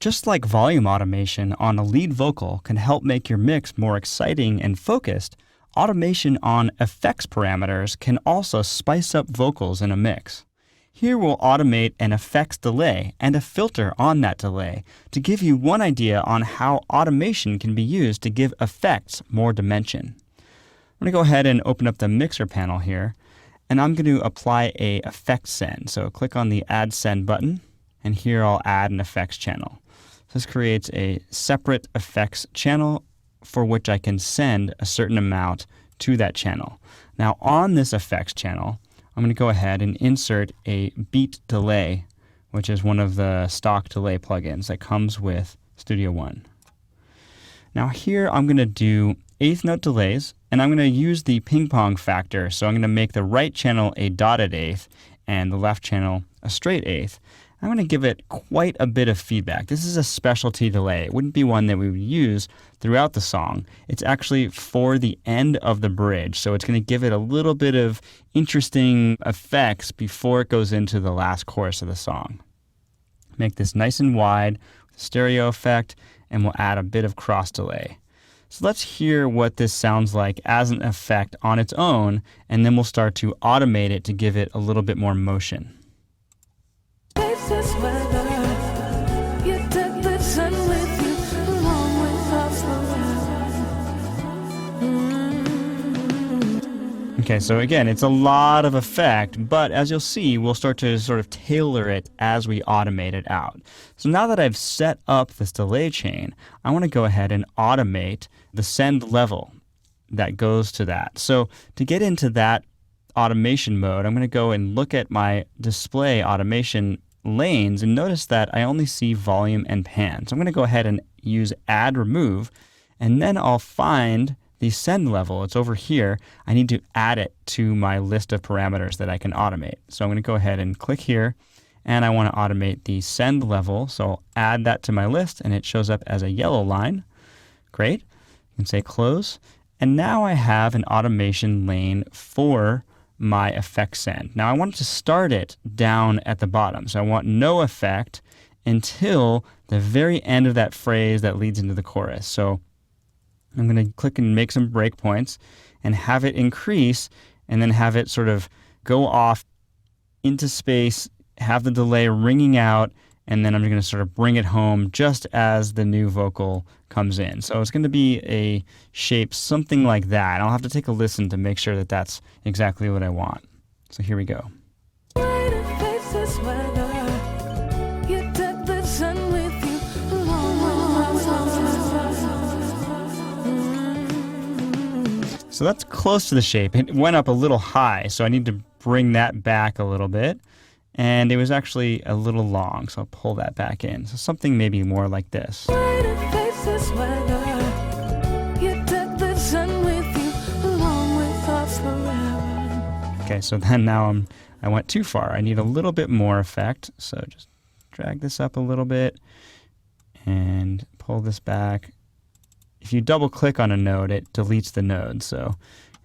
Just like volume automation on a lead vocal can help make your mix more exciting and focused, automation on effects parameters can also spice up vocals in a mix. Here we'll automate an effects delay and a filter on that delay to give you one idea on how automation can be used to give effects more dimension. I'm going to go ahead and open up the mixer panel here, and I'm going to apply a effect send. So click on the Add Send button, and here I'll add an effects channel. This creates a separate effects channel for which I can send a certain amount to that channel. Now on this effects channel, I'm going to go ahead and insert a beat delay, which is one of the stock delay plugins that comes with Studio One. Now here I'm going to do eighth note delays, and I'm going to use the ping pong factor. So I'm going to make the right channel a dotted eighth and the left channel a straight eighth. I'm going to give it quite a bit of feedback. This is a specialty delay. It wouldn't be one that we would use throughout the song. It's actually for the end of the bridge, so it's going to give it a little bit of interesting effects before it goes into the last chorus of the song. Make this nice and wide with a stereo effect, and we'll add a bit of cross delay. So let's hear what this sounds like as an effect on its own, and then we'll start to automate it to give it a little bit more motion. Okay, so again, it's a lot of effect, but as you'll see, we'll start to sort of tailor it as we automate it out. So now that I've set up this delay chain, I want to go ahead and automate the send level that goes to that. So to get into that automation mode, I'm going to go and look at my display automation lanes and notice that I only see volume and pan. So I'm going to go ahead and use add remove, and then I'll find the send level. It's over here. I need to add it to my list of parameters that I can automate. So I'm going to go ahead and click here, and I want to automate the send level. So I'll add that to my list, and it shows up as a yellow line. Great. You can say close. And now I have an automation lane for my effect send. Now I want to start it down at the bottom. So I want no effect until the very end of that phrase that leads into the chorus. So I'm going to click and make some breakpoints and have it increase, and then have it sort of go off into space, have the delay ringing out, and then I'm going to sort of bring it home just as the new vocal comes in. So it's going to be a shape something like that. I'll have to take a listen to make sure that that's exactly what I want. So here we go. So that's close to the shape. It went up a little high, so I need to bring that back a little bit. And it was actually a little long, so I'll pull that back in. So something maybe more like this. Okay, so then now I went too far. I need a little bit more effect. So just drag this up a little bit and pull this back. If you double click on a node, it deletes the node. So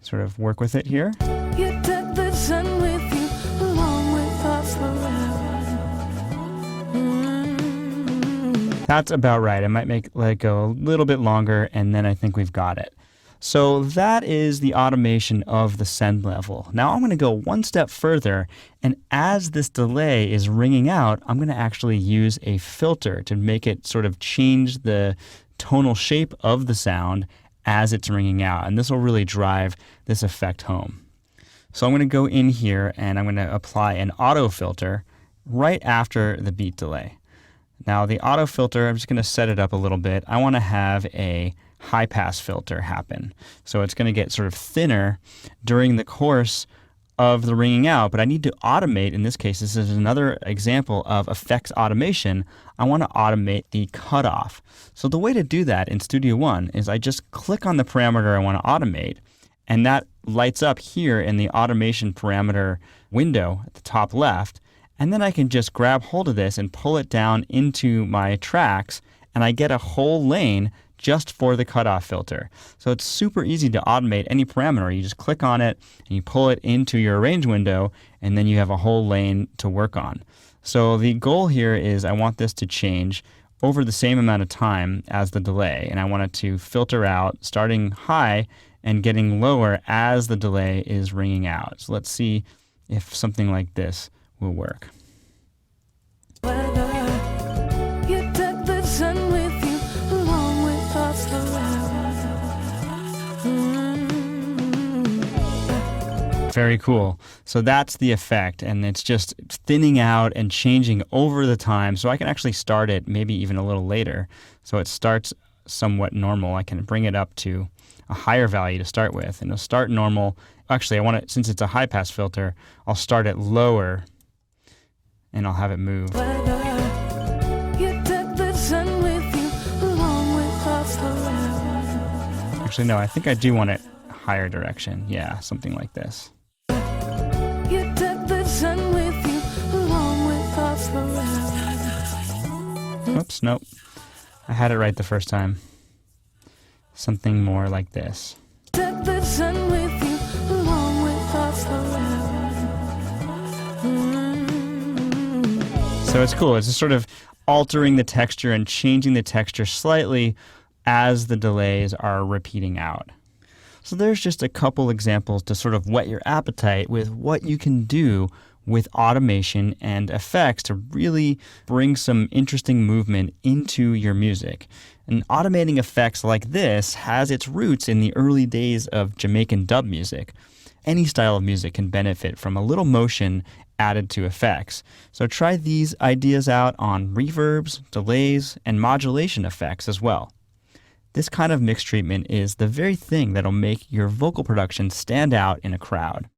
sort of work with it here. That's about right. I might let it go a little bit longer, and then I think we've got it. So that is the automation of the send level. Now I'm going to go one step further, and as this delay is ringing out, I'm going to actually use a filter to make it sort of change the tonal shape of the sound as it's ringing out, and this will really drive this effect home. So I'm going to go in here and I'm going to apply an auto filter right after the beat delay. Now the auto filter, I'm just going to set it up a little bit. I want to have a high pass filter happen. So it's going to get sort of thinner during the course of the ringing out, but I need to automate. In this case, this is another example of effects automation. I want to automate the cutoff. So the way to do that in Studio One is I just click on the parameter I want to automate, and that lights up here in the automation parameter window at the top left, and then I can just grab hold of this and pull it down into my tracks, and I get a whole lane just for the cutoff filter. So it's super easy to automate any parameter. You just click on it and you pull it into your arrange window, and then you have a whole lane to work on. So the goal here is I want this to change over the same amount of time as the delay, and I want it to filter out starting high and getting lower as the delay is ringing out. So let's see if something like this will work. You took the sun with you along with us Very cool. So that's the effect, and it's just thinning out and changing over the time. So I can actually start it maybe even a little later. So it starts somewhat normal. I can bring it up to a higher value to start with, and it'll start normal. Actually, I want it, since it's a high pass filter, I'll start it lower and I'll have it move. Actually, no, I think I do want it higher direction. Yeah, something like this. You took the sun with you along with us forever. Oops, nope. I had it right the first time. Something more like this. Took the sun with you along with us forever. So it's cool. It's just sort of altering the texture and changing the texture slightly as the delays are repeating out. So there's just a couple examples to sort of whet your appetite with what you can do with automation and effects to really bring some interesting movement into your music. And automating effects like this has its roots in the early days of Jamaican dub music. Any style of music can benefit from a little motion added to effects. So try these ideas out on reverbs, delays, and modulation effects as well. This kind of mix treatment is the very thing that'll make your vocal production stand out in a crowd.